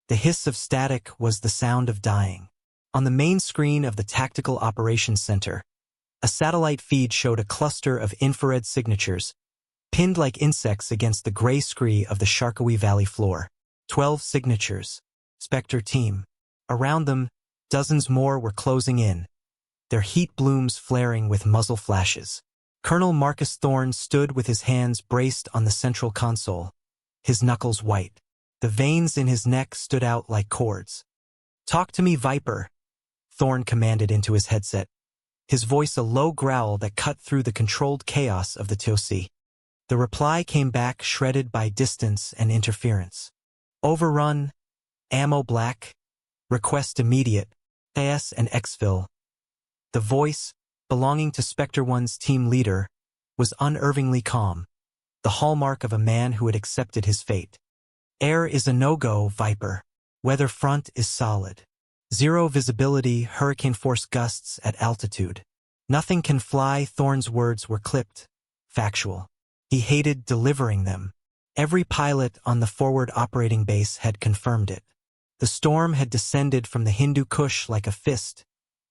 The hiss of static was the sound of dying. On the main screen of the Tactical Operations Center, a satellite feed showed a cluster of infrared signatures, pinned like insects against the gray scree of the Sharkawi Valley floor. 12 signatures. Spectre team. Around them, dozens more were closing in, their heat blooms flaring with muzzle flashes. Colonel Marcus Thorne stood with his hands braced on the central console, his knuckles white. The veins in his neck stood out like cords. "Talk to me, Viper," Thorne commanded into his headset, his voice a low growl that cut through the controlled chaos of the TOC. The reply came back shredded by distance and interference. "Overrun, ammo black, request immediate, AS and exfil." The voice, belonging to Spectre One's team leader, was unervingly calm, the hallmark of a man who had accepted his fate. "Air is a no-go, Viper. Weather front is solid. Zero visibility, hurricane force gusts at altitude. Nothing can fly." Thorne's words were clipped, factual. He hated delivering them. Every pilot on the forward operating base had confirmed it. The storm had descended from the Hindu Kush like a fist,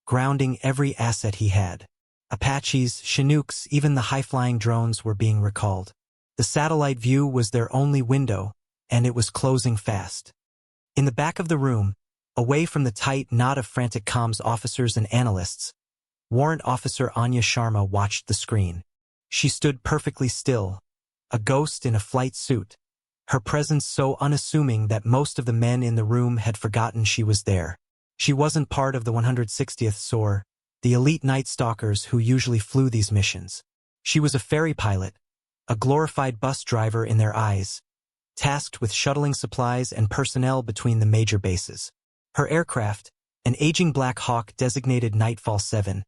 grounding every asset he had. Apaches, Chinooks, even the high-flying drones were being recalled. The satellite view was their only window, and it was closing fast. In the back of the room, away from the tight knot of frantic comms officers and analysts, Warrant Officer Anya Sharma watched the screen. She stood perfectly still, a ghost in a flight suit, her presence so unassuming that most of the men in the room had forgotten she was there. She wasn't part of the 160th SOAR, the elite night stalkers who usually flew these missions. She was a ferry pilot, a glorified bus driver in their eyes, tasked with shuttling supplies and personnel between the major bases. Her aircraft, an aging Black Hawk designated Nightfall 7,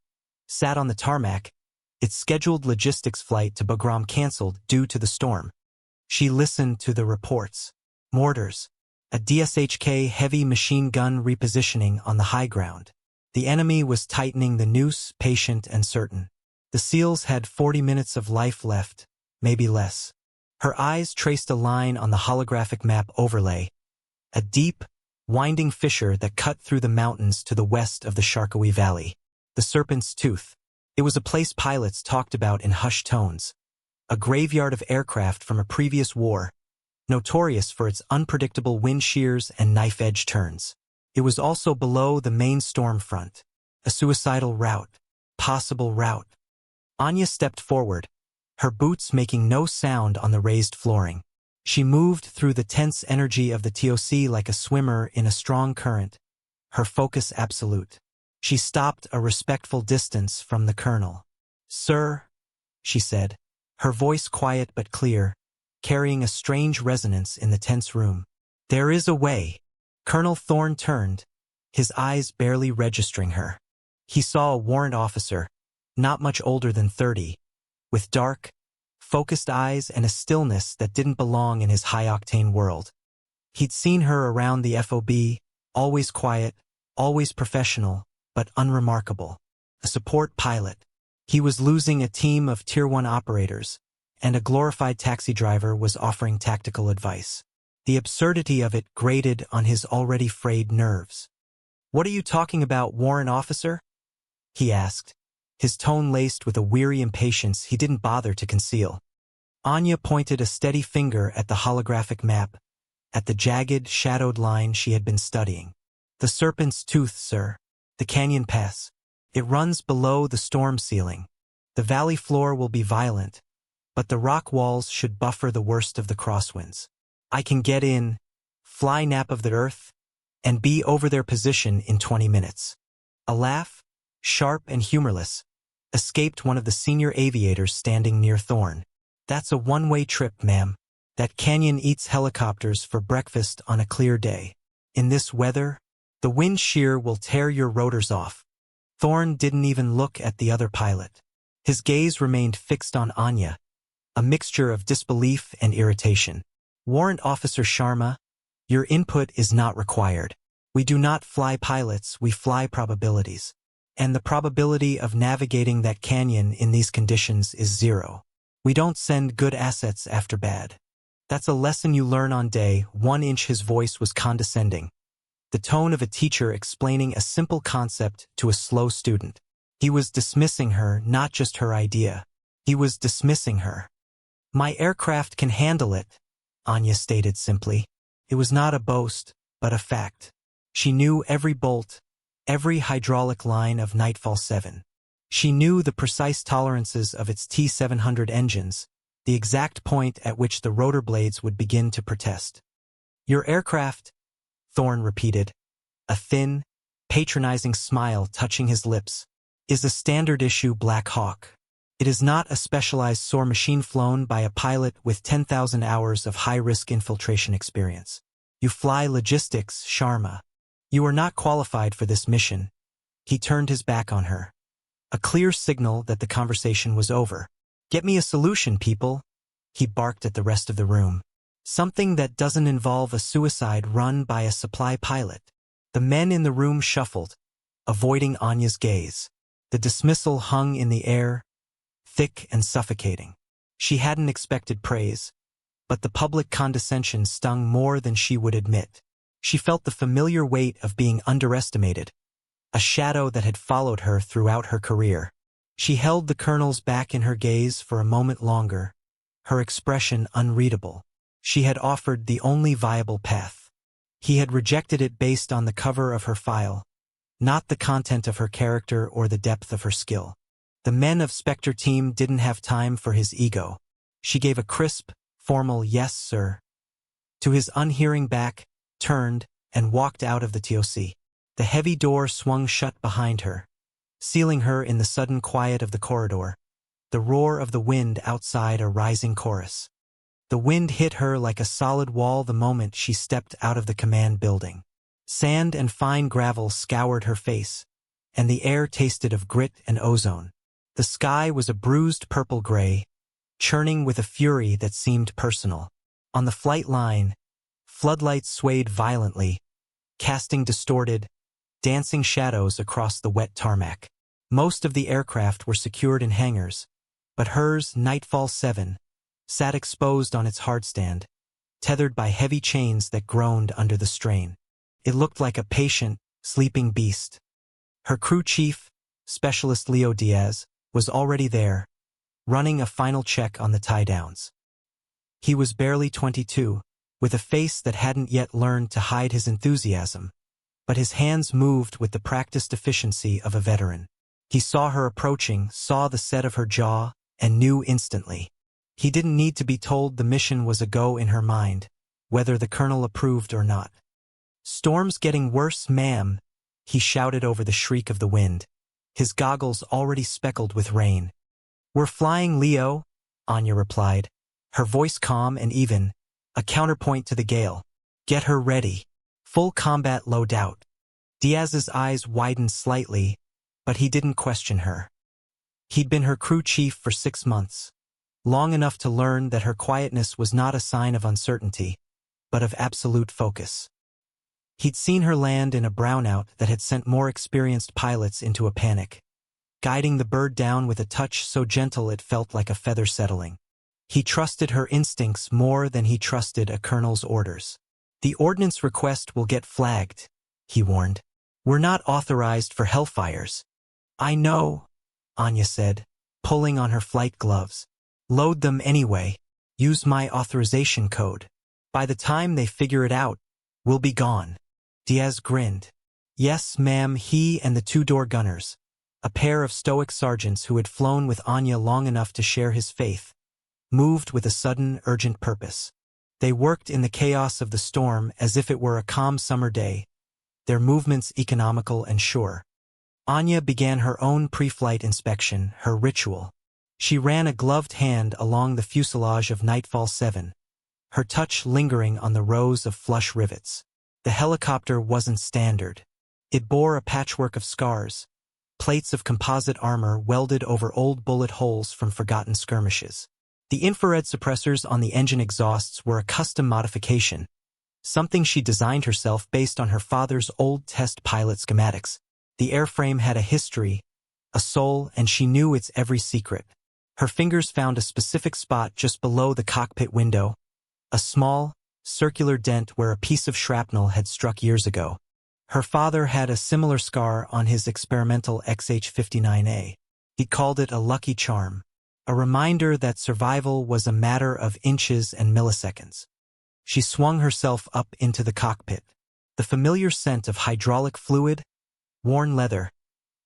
sat on the tarmac, its scheduled logistics flight to Bagram canceled due to the storm. She listened to the reports. Mortars, a DSHK heavy machine gun repositioning on the high ground. The enemy was tightening the noose, patient and certain. The SEALs had 40 minutes of life left, maybe less. Her eyes traced a line on the holographic map overlay, a deep, winding fissure that cut through the mountains to the west of the Sharkawi Valley. The Serpent's Tooth. It was a place pilots talked about in hushed tones, a graveyard of aircraft from a previous war, notorious for its unpredictable wind shears and knife-edge turns. It was also below the main storm front, a suicidal route, possible route. Anya stepped forward, her boots making no sound on the raised flooring. She moved through the tense energy of the TOC like a swimmer in a strong current, her focus absolute. She stopped a respectful distance from the colonel. "Sir," she said, her voice quiet but clear, carrying a strange resonance in the tense room. "There is a way." Colonel Thorne turned, his eyes barely registering her. He saw a warrant officer, not much older than 30, with dark, focused eyes and a stillness that didn't belong in his high-octane world. He'd seen her around the FOB, always quiet, always professional, but unremarkable. A support pilot. He was losing a team of Tier 1 operators, and a glorified taxi driver was offering tactical advice. The absurdity of it grated on his already frayed nerves. "What are you talking about, warrant officer?" he asked, his tone laced with a weary impatience he didn't bother to conceal. Anya pointed a steady finger at the holographic map, at the jagged, shadowed line she had been studying. "The Serpent's Tooth, sir. The canyon pass. It runs below the storm ceiling. The valley floor will be violent, but the rock walls should buffer the worst of the crosswinds. I can get in, fly nap of the earth, and be over their position in 20 minutes. A laugh, sharp and humorless, escaped one of the senior aviators standing near Thorne. "That's a one-way trip, ma'am. That canyon eats helicopters for breakfast on a clear day. In this weather, the wind shear will tear your rotors off." Thorne didn't even look at the other pilot. His gaze remained fixed on Anya, a mixture of disbelief and irritation. "Warrant Officer Sharma, your input is not required. We do not fly pilots, we fly probabilities. And the probability of navigating that canyon in these conditions is 0. We don't send good assets after bad. That's a lesson you learn on day 1." His voice was condescending, the tone of a teacher explaining a simple concept to a slow student. He was dismissing her, not just her idea. He was dismissing her. "My aircraft can handle it," Anya stated simply. It was not a boast, but a fact. She knew every bolt, every hydraulic line of Nightfall 7. She knew the precise tolerances of its T-700 engines, the exact point at which the rotor blades would begin to protest. "Your aircraft," Thorne repeated, a thin, patronizing smile touching his lips, "is a standard-issue Black Hawk. It is not a specialized SOAR machine flown by a pilot with 10,000 hours of high-risk infiltration experience. You fly logistics, Sharma. You are not qualified for this mission." He turned his back on her. A clear signal that the conversation was over. "Get me a solution, people," he barked at the rest of the room. "Something that doesn't involve a suicide run by a supply pilot." The men in the room shuffled, avoiding Anya's gaze. The dismissal hung in the air, thick and suffocating. She hadn't expected praise, but the public condescension stung more than she would admit. She felt the familiar weight of being underestimated, a shadow that had followed her throughout her career. She held the colonel's back in her gaze for a moment longer, her expression unreadable. She had offered the only viable path. He had rejected it based on the cover of her file, not the content of her character or the depth of her skill. The men of Spectre team didn't have time for his ego. She gave a crisp, formal "yes, sir" to his unhearing back, turned, and walked out of the TOC. The heavy door swung shut behind her, sealing her in the sudden quiet of the corridor, the roar of the wind outside a rising chorus. The wind hit her like a solid wall the moment she stepped out of the command building. Sand and fine gravel scoured her face, and the air tasted of grit and ozone. The sky was a bruised purple-gray, churning with a fury that seemed personal. On the flight line, floodlights swayed violently, casting distorted, dancing shadows across the wet tarmac. Most of the aircraft were secured in hangars, but hers, Nightfall 7, sat exposed on its hardstand, tethered by heavy chains that groaned under the strain. It looked like a patient, sleeping beast. Her crew chief, Specialist Leo Diaz, was already there, running a final check on the tie-downs. He was barely 22, with a face that hadn't yet learned to hide his enthusiasm, but his hands moved with the practiced efficiency of a veteran. He saw her approaching, saw the set of her jaw, and knew instantly. He didn't need to be told the mission was a go in her mind, whether the colonel approved or not. "Storm's getting worse, ma'am," he shouted over the shriek of the wind, his goggles already speckled with rain. "We're flying, Leo," Anya replied, her voice calm and even, a counterpoint to the gale. "Get her ready. Full combat, low doubt." Diaz's eyes widened slightly, but he didn't question her. He'd been her crew chief for 6 months, long enough to learn that her quietness was not a sign of uncertainty, but of absolute focus. He'd seen her land in a brownout that had sent more experienced pilots into a panic, guiding the bird down with a touch so gentle it felt like a feather settling. He trusted her instincts more than he trusted a colonel's orders. "The ordnance request will get flagged," he warned. "We're not authorized for hellfires." "I know," Anya said, pulling on her flight gloves. "Load them anyway. Use my authorization code. By the time they figure it out, we'll be gone." Diaz grinned. "Yes, ma'am." He and the two-door gunners, a pair of stoic sergeants who had flown with Anya long enough to share his faith, moved with a sudden, urgent purpose. They worked in the chaos of the storm as if it were a calm summer day, their movements economical and sure. Anya began her own pre-flight inspection, her ritual. She ran a gloved hand along the fuselage of Nightfall 7, her touch lingering on the rows of flush rivets. The helicopter wasn't standard. It bore a patchwork of scars, plates of composite armor welded over old bullet holes from forgotten skirmishes. The infrared suppressors on the engine exhausts were a custom modification, something she designed herself based on her father's old test pilot schematics. The airframe had a history, a soul, and she knew its every secret. Her fingers found a specific spot just below the cockpit window, a small, circular dent where a piece of shrapnel had struck years ago. Her father had a similar scar on his experimental XH-59A. He called it a lucky charm, a reminder that survival was a matter of inches and milliseconds. She swung herself up into the cockpit. The familiar scent of hydraulic fluid, worn leather,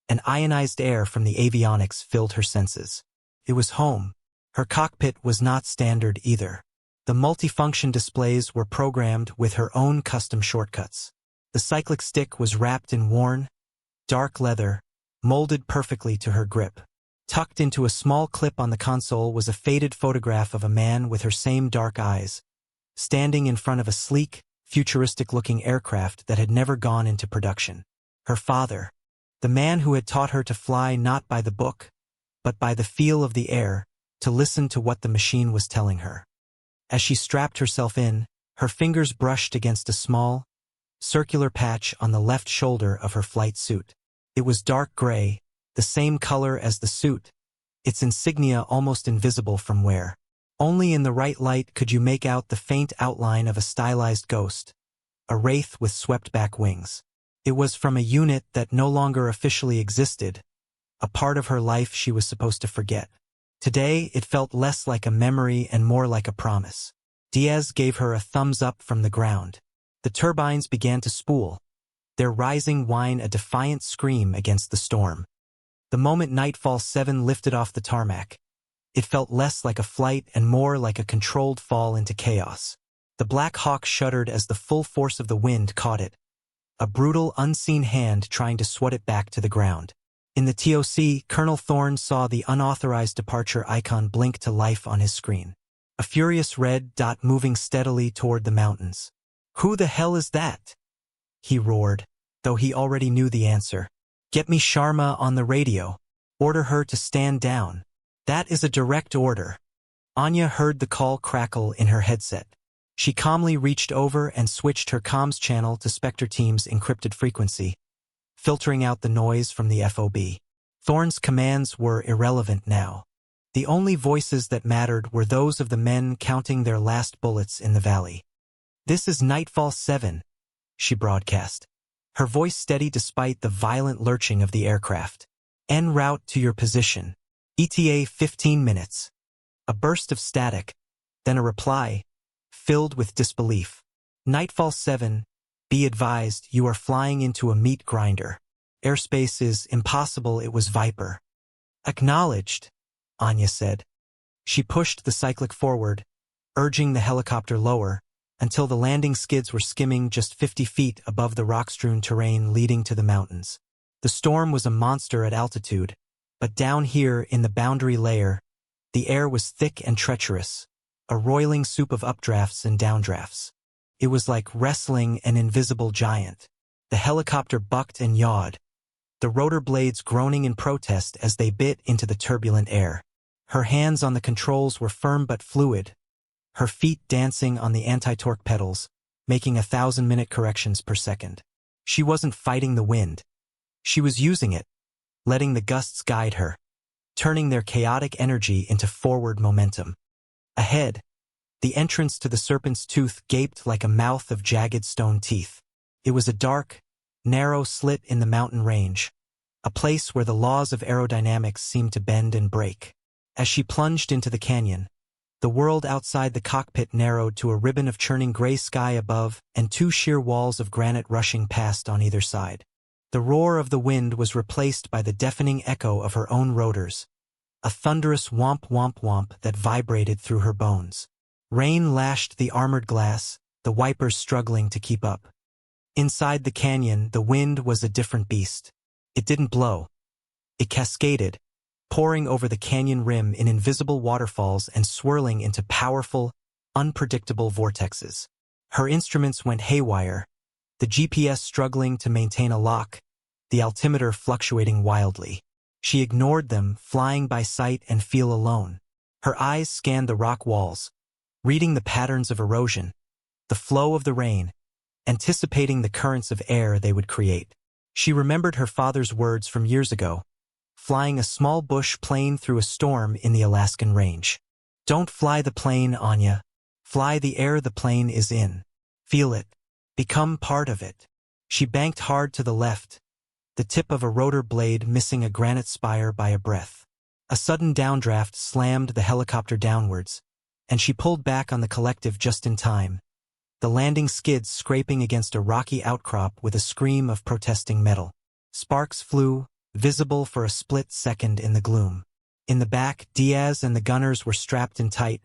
and ionized air from the avionics filled her senses. It was home. Her cockpit was not standard either. The multifunction displays were programmed with her own custom shortcuts. The cyclic stick was wrapped in worn, dark leather, molded perfectly to her grip. Tucked into a small clip on the console was a faded photograph of a man with her same dark eyes, standing in front of a sleek, futuristic-looking aircraft that had never gone into production. Her father, the man who had taught her to fly not by the book, but by the feel of the air, to listen to what the machine was telling her. As she strapped herself in, her fingers brushed against a small, circular patch on the left shoulder of her flight suit. It was dark gray, the same color as the suit, its insignia almost invisible from where. Only in the right light could you make out the faint outline of a stylized ghost, a wraith with swept-back wings. It was from a unit that no longer officially existed, a part of her life she was supposed to forget. Today, it felt less like a memory and more like a promise. Diaz gave her a thumbs up from the ground. The turbines began to spool, their rising whine a defiant scream against the storm. The moment Nightfall 7 lifted off the tarmac, it felt less like a flight and more like a controlled fall into chaos. The Black Hawk shuddered as the full force of the wind caught it, a brutal, unseen hand trying to swat it back to the ground. In the TOC, Colonel Thorne saw the unauthorized departure icon blink to life on his screen. A furious red dot moving steadily toward the mountains. "Who the hell is that?" he roared, though he already knew the answer. "Get me Sharma on the radio. Order her to stand down." "That is a direct order." Anya heard the call crackle in her headset. She calmly reached over and switched her comms channel to Spectre Team's encrypted frequency, filtering out the noise from the FOB. Thorne's commands were irrelevant now. The only voices that mattered were those of the men counting their last bullets in the valley. "This is Nightfall 7, she broadcast, her voice steady despite the violent lurching of the aircraft. "En route to your position. ETA 15 minutes. A burst of static, then a reply, filled with disbelief. "Nightfall 7, be advised you are flying into a meat grinder. Airspace is impossible." It was Viper. "Acknowledged," Anya said. She pushed the cyclic forward, urging the helicopter lower, until the landing skids were skimming just 50 feet above the rock-strewn terrain leading to the mountains. The storm was a monster at altitude, but down here in the boundary layer, the air was thick and treacherous, a roiling soup of updrafts and downdrafts. It was like wrestling an invisible giant. The helicopter bucked and yawed, the rotor blades groaning in protest as they bit into the turbulent air. Her hands on the controls were firm but fluid, her feet dancing on the anti-torque pedals, making 1,000-minute corrections per second. She wasn't fighting the wind. She was using it, letting the gusts guide her, turning their chaotic energy into forward momentum. Ahead, the entrance to the Serpent's Tooth gaped like a mouth of jagged stone teeth. It was a dark, narrow slit in the mountain range, a place where the laws of aerodynamics seemed to bend and break. As she plunged into the canyon, the world outside the cockpit narrowed to a ribbon of churning gray sky above and two sheer walls of granite rushing past on either side. The roar of the wind was replaced by the deafening echo of her own rotors, a thunderous womp womp womp that vibrated through her bones. Rain lashed the armored glass, the wipers struggling to keep up. Inside the canyon, the wind was a different beast. It didn't blow. It cascaded, pouring over the canyon rim in invisible waterfalls and swirling into powerful, unpredictable vortexes. Her instruments went haywire, the GPS struggling to maintain a lock, the altimeter fluctuating wildly. She ignored them, flying by sight and feel alone. Her eyes scanned the rock walls, reading the patterns of erosion, the flow of the rain, anticipating the currents of air they would create. She remembered her father's words from years ago, flying a small bush plane through a storm in the Alaskan range. "Don't fly the plane, Anya. Fly the air the plane is in. Feel it. Become part of it." She banked hard to the left, the tip of a rotor blade missing a granite spire by a breath. A sudden downdraft slammed the helicopter downwards, and she pulled back on the collective just in time, the landing skids scraping against a rocky outcrop with a scream of protesting metal. Sparks flew, visible for a split second in the gloom. In the back, Diaz and the gunners were strapped in tight,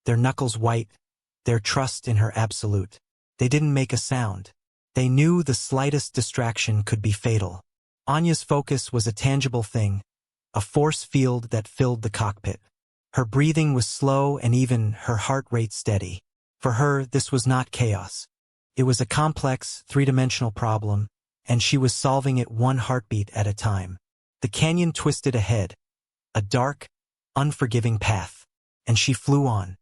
their knuckles white, their trust in her absolute. They didn't make a sound. They knew the slightest distraction could be fatal. Anya's focus was a tangible thing, a force field that filled the cockpit. Her breathing was slow and even, her heart rate steady. For her, this was not chaos. It was a complex, three-dimensional problem, and she was solving it one heartbeat at a time. The canyon twisted ahead, a dark, unforgiving path, and she flew on.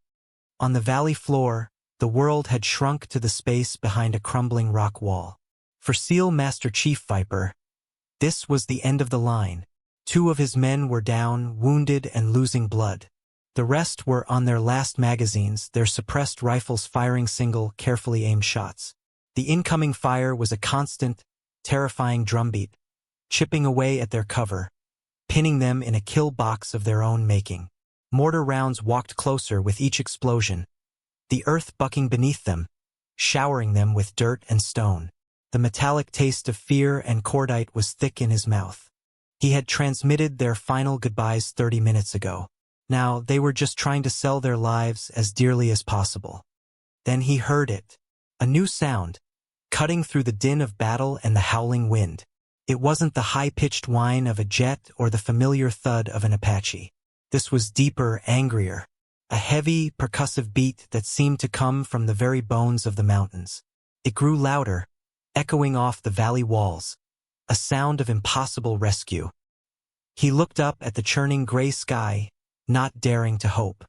On the valley floor, the world had shrunk to the space behind a crumbling rock wall. For SEAL Master Chief Viper, this was the end of the line. 2 of his men were down, wounded and losing blood. The rest were on their last magazines, their suppressed rifles firing single, carefully aimed shots. The incoming fire was a constant, terrifying drumbeat, chipping away at their cover, pinning them in a kill box of their own making. Mortar rounds walked closer with each explosion, the earth bucking beneath them, showering them with dirt and stone. The metallic taste of fear and cordite was thick in his mouth. He had transmitted their final goodbyes 30 minutes ago. Now they were just trying to sell their lives as dearly as possible. Then he heard it. A new sound, cutting through the din of battle and the howling wind. It wasn't the high-pitched whine of a jet or the familiar thud of an Apache. This was deeper, angrier. A heavy, percussive beat that seemed to come from the very bones of the mountains. It grew louder, echoing off the valley walls, a sound of impossible rescue. He looked up at the churning gray sky, not daring to hope.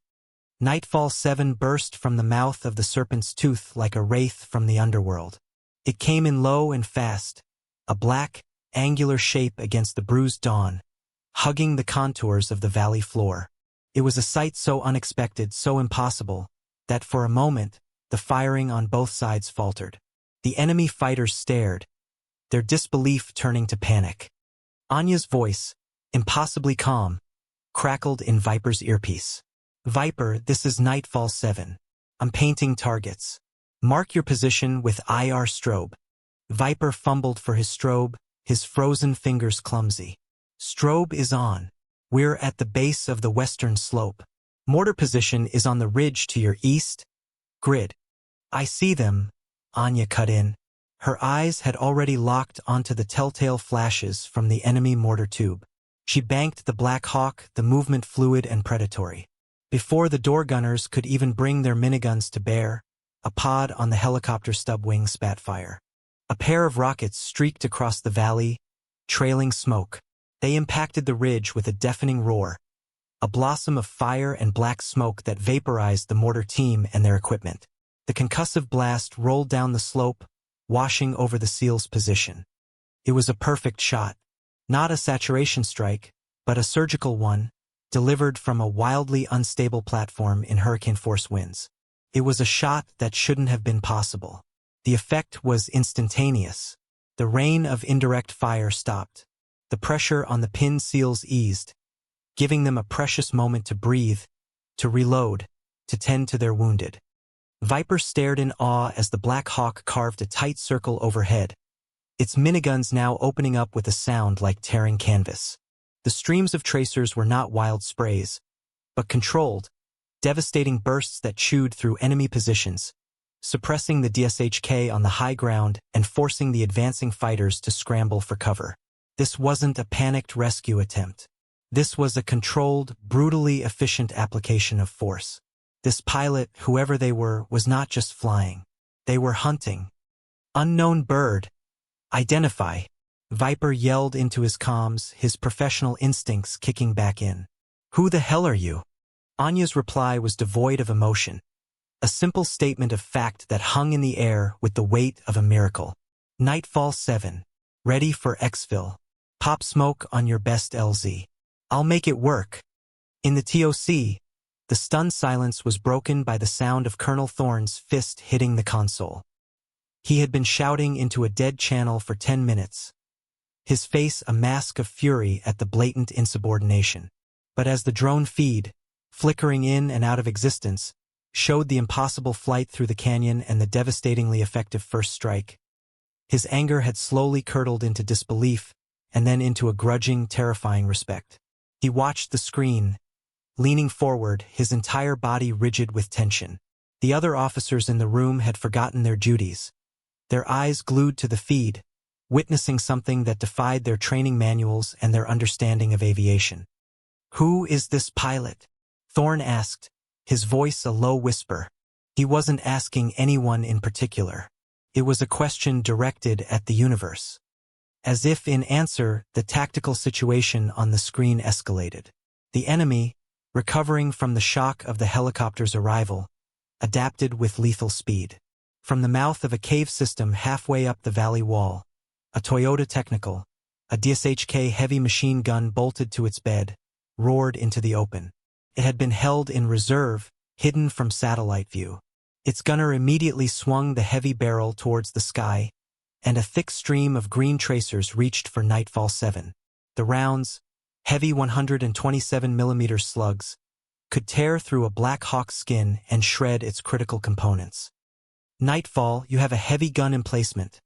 Nightfall 7 burst from the mouth of the serpent's tooth like a wraith from the underworld. It came in low and fast, a black, angular shape against the bruised dawn, hugging the contours of the valley floor. It was a sight so unexpected, so impossible, that for a moment, the firing on both sides faltered. The enemy fighters stared, their disbelief turning to panic. Anya's voice, impossibly calm, crackled in Viper's earpiece. "Viper, this is Nightfall 7. I'm painting targets. Mark your position with IR strobe." Viper fumbled for his strobe, his frozen fingers clumsy. "Strobe is on. We're at the base of the western slope. Mortar position is on the ridge to your east. Grid." "I see them," Anya cut in. Her eyes had already locked onto the telltale flashes from the enemy mortar tube. She banked the Black Hawk, the movement fluid and predatory. Before the door gunners could even bring their miniguns to bear, a pod on the helicopter stub wing spat fire. A pair of rockets streaked across the valley, trailing smoke. They impacted the ridge with a deafening roar, a blossom of fire and black smoke that vaporized the mortar team and their equipment. The concussive blast rolled down the slope, washing over the SEAL's position. It was a perfect shot. Not a saturation strike, but a surgical one, delivered from a wildly unstable platform in hurricane-force winds. It was a shot that shouldn't have been possible. The effect was instantaneous. The rain of indirect fire stopped. The pressure on the pinned SEALs eased, giving them a precious moment to breathe, to reload, to tend to their wounded. Viper stared in awe as the Black Hawk carved a tight circle overhead, its miniguns now opening up with a sound like tearing canvas. The streams of tracers were not wild sprays, but controlled, devastating bursts that chewed through enemy positions, suppressing the DSHK on the high ground and forcing the advancing fighters to scramble for cover. This wasn't a panicked rescue attempt. This was a controlled, brutally efficient application of force. This pilot, whoever they were, was not just flying. They were hunting. "Unknown bird. Identify." Viper yelled into his comms, his professional instincts kicking back in. "Who the hell are you?" Anya's reply was devoid of emotion. A simple statement of fact that hung in the air with the weight of a miracle. "Nightfall 7. Ready for exfil. Pop smoke on your best LZ. I'll make it work." In the TOC, the stunned silence was broken by the sound of Colonel Thorne's fist hitting the console. He had been shouting into a dead channel for 10 minutes, his face a mask of fury at the blatant insubordination. But as the drone feed, flickering in and out of existence, showed the impossible flight through the canyon and the devastatingly effective first strike, his anger had slowly curdled into disbelief and then into a grudging, terrifying respect. He watched the screen, leaning forward, his entire body rigid with tension. The other officers in the room had forgotten their duties, their eyes glued to the feed, witnessing something that defied their training manuals and their understanding of aviation. "Who is this pilot?" Thorne asked, his voice a low whisper. He wasn't asking anyone in particular. It was a question directed at the universe. As if in answer, the tactical situation on the screen escalated. The enemy, recovering from the shock of the helicopter's arrival, adapted with lethal speed. From the mouth of a cave system halfway up the valley wall, a Toyota Technical, a DSHK heavy machine gun bolted to its bed, roared into the open. It had been held in reserve, hidden from satellite view. Its gunner immediately swung the heavy barrel towards the sky, and a thick stream of green tracers reached for Nightfall 7. The rounds, heavy 127mm slugs, could tear through a Black Hawk's skin and shred its critical components. "Nightfall, you have a heavy gun emplacement,"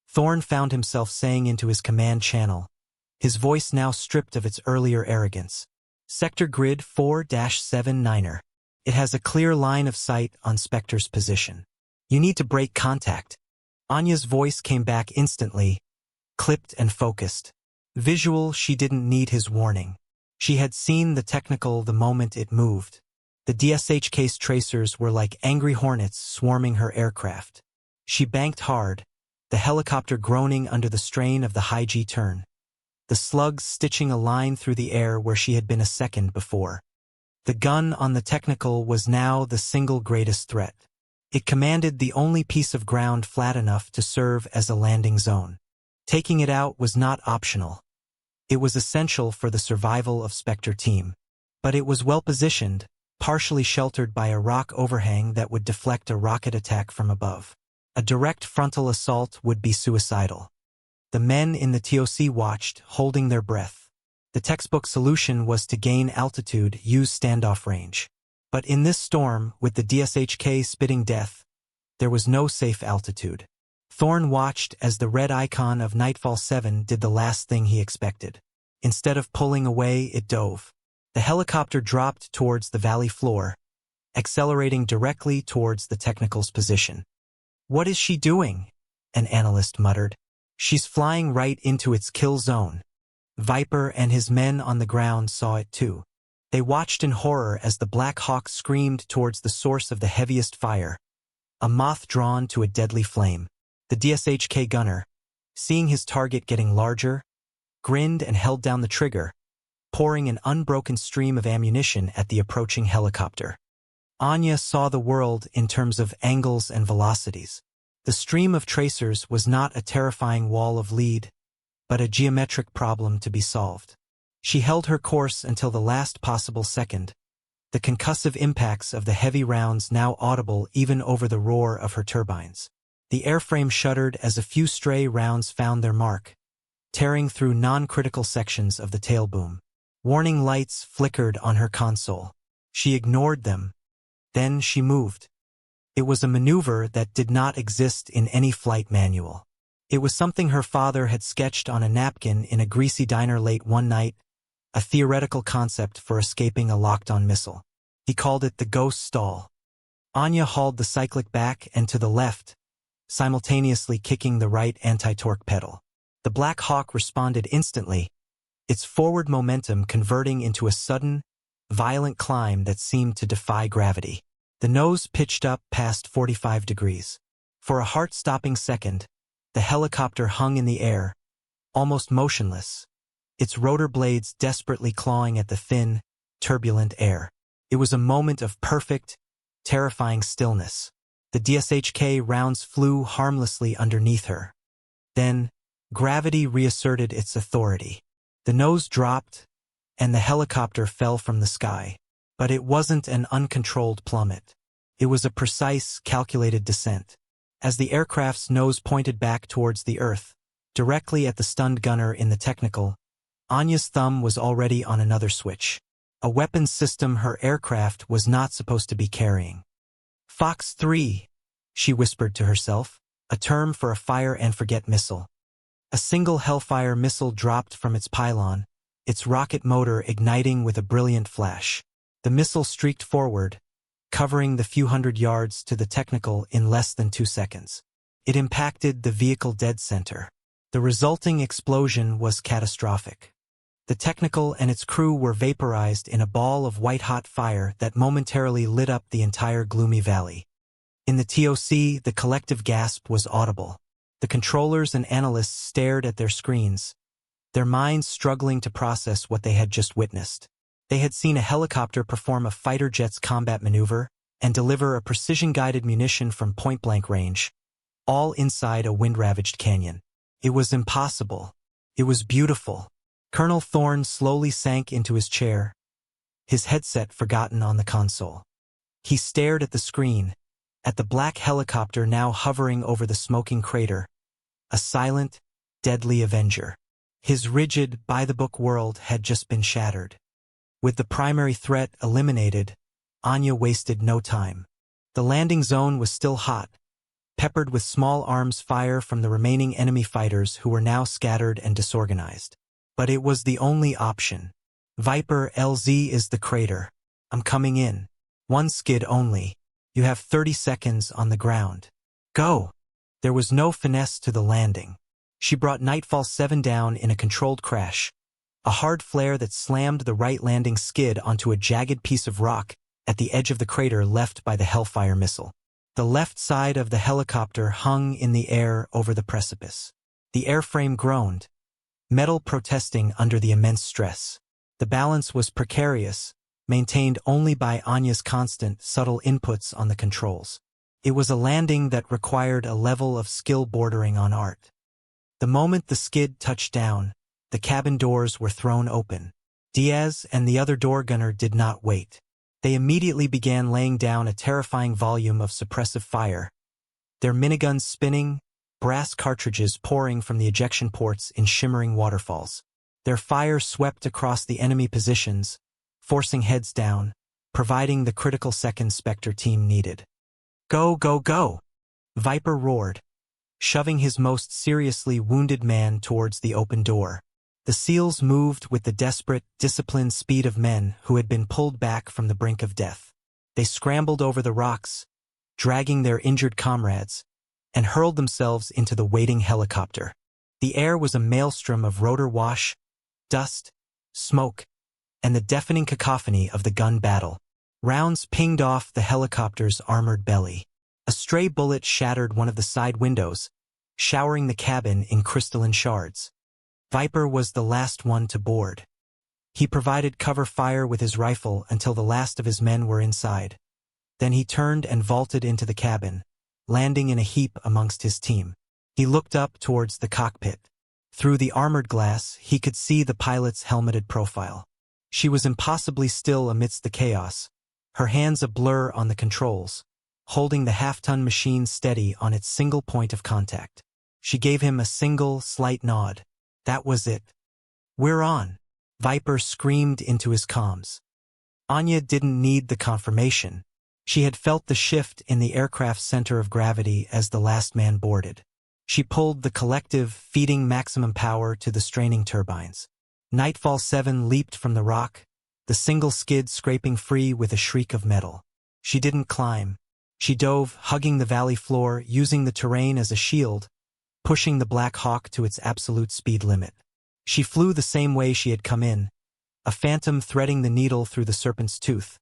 Thorne found himself saying into his command channel, his voice now stripped of its earlier arrogance. "Sector grid 4-79er. It has a clear line of sight on Spectre's position. You need to break contact." Anya's voice came back instantly, clipped and focused. Visual, she didn't need his warning. She had seen the Technical the moment it moved. The DSHK's tracers were like angry hornets swarming her aircraft. She banked hard, the helicopter groaning under the strain of the high G turn, the slugs stitching a line through the air where she had been a second before. The gun on the Technical was now the single greatest threat. It commanded the only piece of ground flat enough to serve as a landing zone. Taking it out was not optional. It was essential for the survival of Spectre team. But it was well positioned, partially sheltered by a rock overhang that would deflect a rocket attack from above. A direct frontal assault would be suicidal. The men in the TOC watched, holding their breath. The textbook solution was to gain altitude, use standoff range. But in this storm, with the DSHK spitting death, there was no safe altitude. Thorne watched as the red icon of Nightfall 7 did the last thing he expected. Instead of pulling away, it dove. The helicopter dropped towards the valley floor, accelerating directly towards the Technical's position. "What is she doing?" an analyst muttered. "She's flying right into its kill zone." Viper and his men on the ground saw it too. They watched in horror as the Black Hawk screamed towards the source of the heaviest fire, a moth drawn to a deadly flame. The DSHK gunner, seeing his target getting larger, grinned and held down the trigger, pouring an unbroken stream of ammunition at the approaching helicopter. Anya saw the world in terms of angles and velocities. The stream of tracers was not a terrifying wall of lead, but a geometric problem to be solved. She held her course until the last possible second, the concussive impacts of the heavy rounds now audible even over the roar of her turbines. The airframe shuddered as a few stray rounds found their mark, tearing through non-critical sections of the tailboom. Warning lights flickered on her console. She ignored them. Then she moved. It was a maneuver that did not exist in any flight manual. It was something her father had sketched on a napkin in a greasy diner late one night, a theoretical concept for escaping a locked-on missile. He called it the ghost stall. Anya hauled the cyclic back and to the left, simultaneously kicking the right anti-torque pedal. The Black Hawk responded instantly, its forward momentum converting into a sudden, violent climb that seemed to defy gravity. The nose pitched up past 45 degrees. For a heart-stopping second, the helicopter hung in the air, almost motionless, its rotor blades desperately clawing at the thin, turbulent air. It was a moment of perfect, terrifying stillness. The DSHK rounds flew harmlessly underneath her. Then, gravity reasserted its authority. The nose dropped, and the helicopter fell from the sky. But it wasn't an uncontrolled plummet. It was a precise, calculated descent. As the aircraft's nose pointed back towards the Earth, directly at the stunned gunner in the technical, Anya's thumb was already on another switch. A weapons system her aircraft was not supposed to be carrying. Fox 3, she whispered to herself, a term for a fire-and-forget missile. A single Hellfire missile dropped from its pylon, its rocket motor igniting with a brilliant flash. The missile streaked forward, covering the few hundred yards to the technical in less than 2 seconds. It impacted the vehicle dead center. The resulting explosion was catastrophic. The technical and its crew were vaporized in a ball of white-hot fire that momentarily lit up the entire gloomy valley. In the TOC, the collective gasp was audible. The controllers and analysts stared at their screens, their minds struggling to process what they had just witnessed. They had seen a helicopter perform a fighter jet's combat maneuver and deliver a precision-guided munition from point-blank range, all inside a wind-ravaged canyon. It was impossible. It was beautiful. Colonel Thorne slowly sank into his chair, his headset forgotten on the console. He stared at the screen, at the black helicopter now hovering over the smoking crater, a silent, deadly avenger. His rigid, by-the-book world had just been shattered. With the primary threat eliminated, Anya wasted no time. The landing zone was still hot, peppered with small arms fire from the remaining enemy fighters who were now scattered and disorganized. But it was the only option. Viper LZ is the crater. I'm coming in. 1 skid only. You have 30 seconds on the ground. Go! There was no finesse to the landing. She brought Nightfall 7 down in a controlled crash, a hard flare that slammed the right landing skid onto a jagged piece of rock at the edge of the crater left by the Hellfire missile. The left side of the helicopter hung in the air over the precipice. The airframe groaned, metal protesting under the immense stress. The balance was precarious, maintained only by Anya's constant, subtle inputs on the controls. It was a landing that required a level of skill bordering on art. The moment the skid touched down, the cabin doors were thrown open. Diaz and the other door gunner did not wait. They immediately began laying down a terrifying volume of suppressive fire, their miniguns spinning, brass cartridges pouring from the ejection ports in shimmering waterfalls. Their fire swept across the enemy positions, forcing heads down, providing the critical seconds Spectre team needed. Go, go, go! Viper roared, shoving his most seriously wounded man towards the open door. The SEALs moved with the desperate, disciplined speed of men who had been pulled back from the brink of death. They scrambled over the rocks, dragging their injured comrades, and hurled themselves into the waiting helicopter. The air was a maelstrom of rotor wash, dust, smoke, and the deafening cacophony of the gun battle. Rounds pinged off the helicopter's armored belly. A stray bullet shattered one of the side windows, showering the cabin in crystalline shards. Viper was the last one to board. He provided cover fire with his rifle until the last of his men were inside. Then he turned and vaulted into the cabin, landing in a heap amongst his team. He looked up towards the cockpit. Through the armored glass, he could see the pilot's helmeted profile. She was impossibly still amidst the chaos, her hands a blur on the controls, holding the half-ton machine steady on its single point of contact. She gave him a single, slight nod. That was it. We're on. Viper screamed into his comms. Anya didn't need the confirmation. She had felt the shift in the aircraft's center of gravity as the last man boarded. She pulled the collective, feeding maximum power to the straining turbines. Nightfall 7 leaped from the rock, the single skid scraping free with a shriek of metal. She didn't climb. She dove, hugging the valley floor, using the terrain as a shield, pushing the Black Hawk to its absolute speed limit. She flew the same way she had come in, a phantom threading the needle through the serpent's tooth,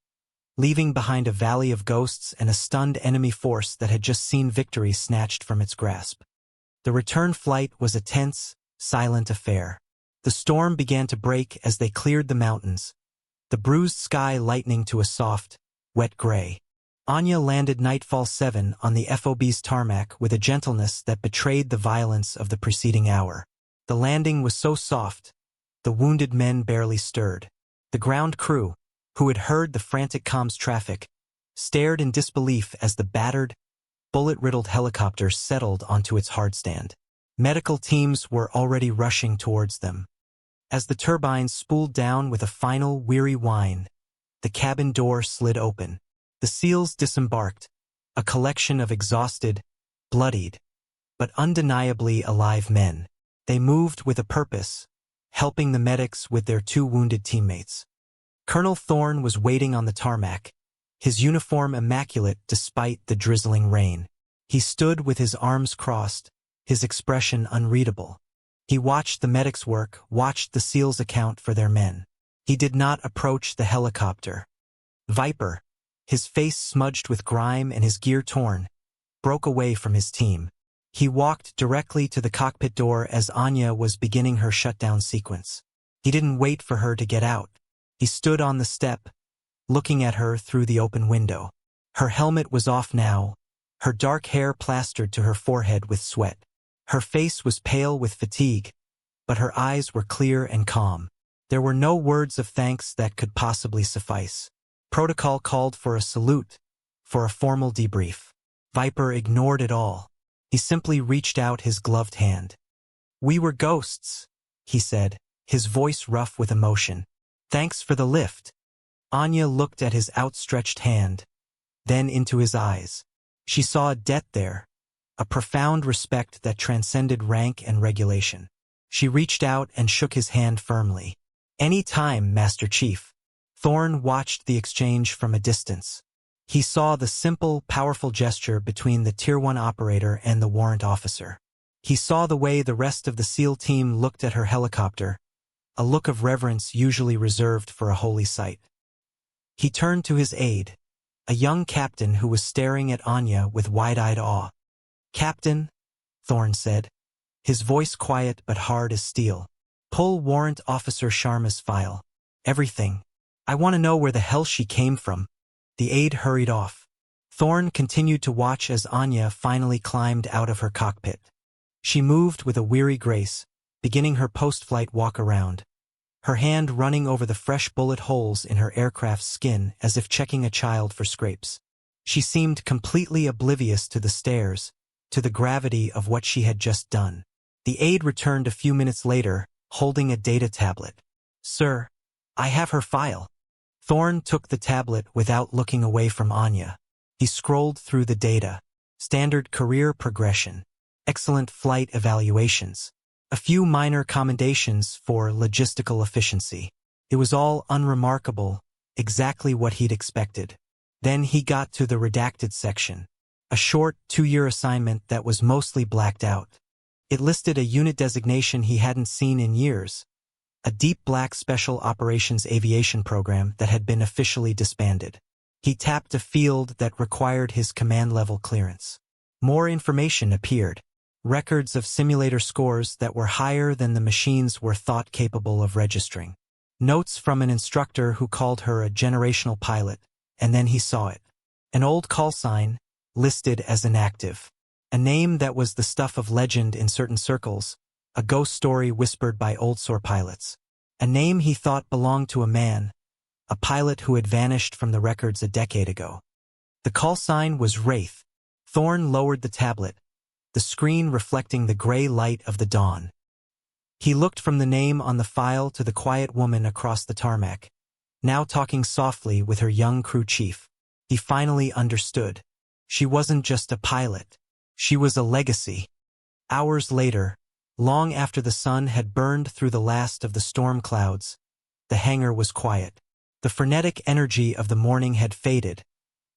leaving behind a valley of ghosts and a stunned enemy force that had just seen victory snatched from its grasp. The return flight was a tense, silent affair. The storm began to break as they cleared the mountains, the bruised sky lightening to a soft, wet gray. Anya landed Nightfall 7 on the FOB's tarmac with a gentleness that betrayed the violence of the preceding hour. The landing was so soft, the wounded men barely stirred. The ground crew, who had heard the frantic comms traffic, stared in disbelief as the battered, bullet-riddled helicopter settled onto its hardstand. Medical teams were already rushing towards them. As the turbines spooled down with a final, weary whine, the cabin door slid open. The SEALs disembarked, a collection of exhausted, bloodied, but undeniably alive men. They moved with a purpose, helping the medics with their 2 wounded teammates. Colonel Thorne was waiting on the tarmac, his uniform immaculate despite the drizzling rain. He stood with his arms crossed, his expression unreadable. He watched the medics work, watched the SEALs account for their men. He did not approach the helicopter. Viper, his face smudged with grime and his gear torn, broke away from his team. He walked directly to the cockpit door as Anya was beginning her shutdown sequence. He didn't wait for her to get out. He stood on the step, looking at her through the open window. Her helmet was off now, her dark hair plastered to her forehead with sweat. Her face was pale with fatigue, but her eyes were clear and calm. There were no words of thanks that could possibly suffice. Protocol called for a salute, for a formal debrief. Viper ignored it all. He simply reached out his gloved hand. "We were ghosts," he said, his voice rough with emotion. "Thanks for the lift." Anya looked at his outstretched hand, then into his eyes. She saw a debt there, a profound respect that transcended rank and regulation. She reached out and shook his hand firmly. "Any time, Master Chief." Thorne watched the exchange from a distance. He saw the simple, powerful gesture between the Tier 1 operator and the warrant officer. He saw the way the rest of the SEAL team looked at her helicopter, a look of reverence usually reserved for a holy site. He turned to his aide, a young captain who was staring at Anya with wide-eyed awe. "Captain," Thorne said, his voice quiet but hard as steel, "pull Warrant Officer Sharma's file. Everything. I want to know where the hell she came from." The aide hurried off. Thorne continued to watch as Anya finally climbed out of her cockpit. She moved with a weary grace, beginning her post-flight walk-around, her hand running over the fresh bullet holes in her aircraft's skin as if checking a child for scrapes. She seemed completely oblivious to the stairs, to the gravity of what she had just done. The aide returned a few minutes later, holding a data tablet. "Sir, I have her file." Thorne took the tablet without looking away from Anya. He scrolled through the data. Standard career progression. Excellent flight evaluations. A few minor commendations for logistical efficiency. It was all unremarkable, exactly what he'd expected. Then he got to the redacted section. A short 2-year assignment that was mostly blacked out. It listed a unit designation he hadn't seen in years. A deep black special operations aviation program that had been officially disbanded. He tapped a field that required his command-level clearance. More information appeared. Records of simulator scores that were higher than the machines were thought capable of registering. Notes from an instructor who called her a generational pilot, and then he saw it. An old call sign, listed as inactive. A name that was the stuff of legend in certain circles, a ghost story whispered by old-sore pilots. A name he thought belonged to a man, a pilot who had vanished from the records a decade ago. The call sign was Wraith. Thorne lowered the tablet, the screen reflecting the gray light of the dawn. He looked from the name on the file to the quiet woman across the tarmac, now talking softly with her young crew chief. He finally understood. She wasn't just a pilot. She was a legacy. Hours later, long after the sun had burned through the last of the storm clouds, the hangar was quiet. The frenetic energy of the morning had faded,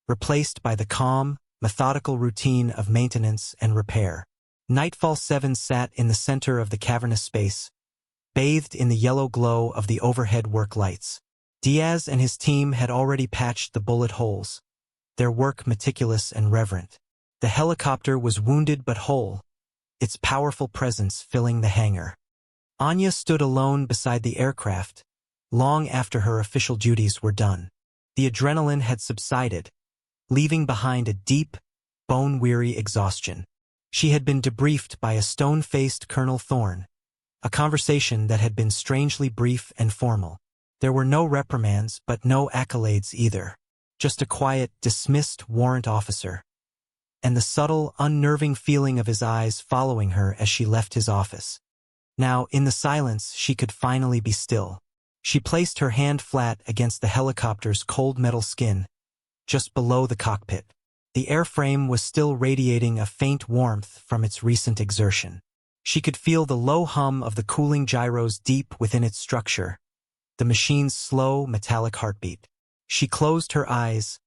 replaced by the calm, methodical routine of maintenance and repair. Nightfall 7 sat in the center of the cavernous space, bathed in the yellow glow of the overhead work lights. Diaz and his team had already patched the bullet holes, their work meticulous and reverent. The helicopter was wounded but whole, its powerful presence filling the hangar. Anya stood alone beside the aircraft, long after her official duties were done. The adrenaline had subsided, leaving behind a deep, bone-weary exhaustion. She had been debriefed by a stone-faced Colonel Thorne, a conversation that had been strangely brief and formal. There were no reprimands but no accolades either. Just a quiet, dismissed warrant officer. and the subtle, unnerving feeling of his eyes following her as she left his office. Now, in the silence, she could finally be still. She placed her hand flat against the helicopter's cold metal skin, just below the cockpit. The airframe was still radiating a faint warmth from its recent exertion. She could feel the low hum of the cooling gyros deep within its structure, the machine's slow, metallic heartbeat. She closed her eyes,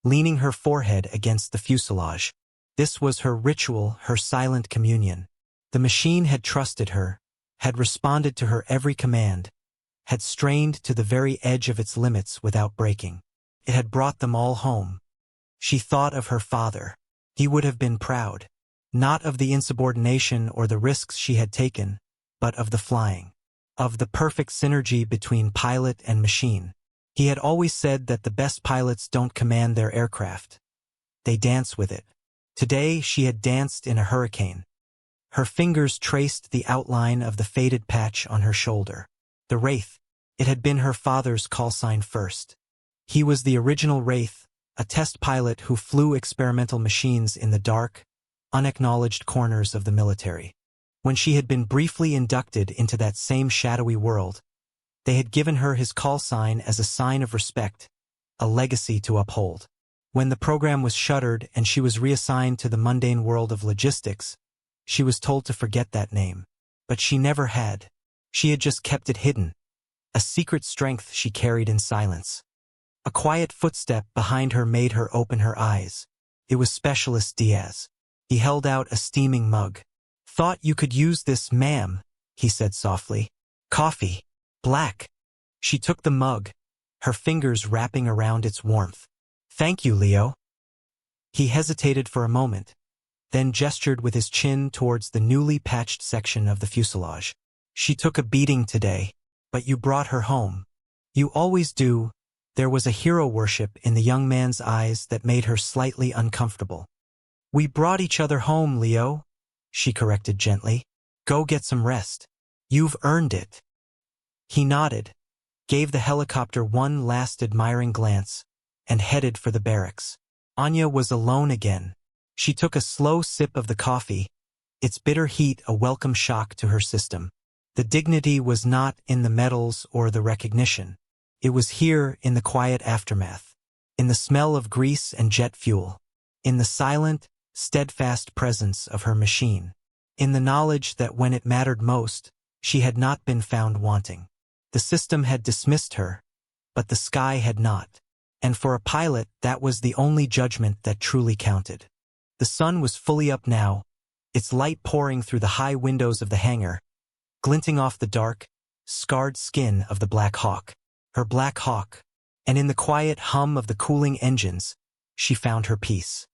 leaning her forehead against the fuselage. This was her ritual, her silent communion. The machine had trusted her, had responded to her every command, had strained to the very edge of its limits without breaking. It had brought them all home. She thought of her father. He would have been proud, not of the insubordination or the risks she had taken, but of the flying, of the perfect synergy between pilot and machine. He had always said that the best pilots don't command their aircraft. They dance with it. Today she had danced in a hurricane. Her fingers traced the outline of the faded patch on her shoulder. The Wraith. It had been her father's call sign first. He was the original Wraith, a test pilot who flew experimental machines in the dark, unacknowledged corners of the military. When she had been briefly inducted into that same shadowy world, they had given her his call sign as a sign of respect, a legacy to uphold. When the program was shuttered and she was reassigned to the mundane world of logistics, she was told to forget that name. But she never had. She had just kept it hidden, a secret strength she carried in silence. A quiet footstep behind her made her open her eyes. It was Specialist Diaz. He held out a steaming mug. "Thought you could use this, ma'am," he said softly. "Coffee. Black." She took the mug, her fingers wrapping around its warmth. "Thank you, Leo." He hesitated for a moment, then gestured with his chin towards the newly patched section of the fuselage. "She took a beating today, but you brought her home. You always do." There was a hero worship in the young man's eyes that made her slightly uncomfortable. "We brought each other home, Leo," she corrected gently. "Go get some rest. You've earned it." He nodded, gave the helicopter one last admiring glance, and headed for the barracks. Anya was alone again. She took a slow sip of the coffee, its bitter heat a welcome shock to her system. The dignity was not in the medals or the recognition. It was here in the quiet aftermath, in the smell of grease and jet fuel, in the silent, steadfast presence of her machine, in the knowledge that when it mattered most, she had not been found wanting. The system had dismissed her, but the sky had not. And for a pilot, that was the only judgment that truly counted. The sun was fully up now, its light pouring through the high windows of the hangar, glinting off the dark, scarred skin of the Black Hawk. Her Black Hawk, and in the quiet hum of the cooling engines, she found her peace.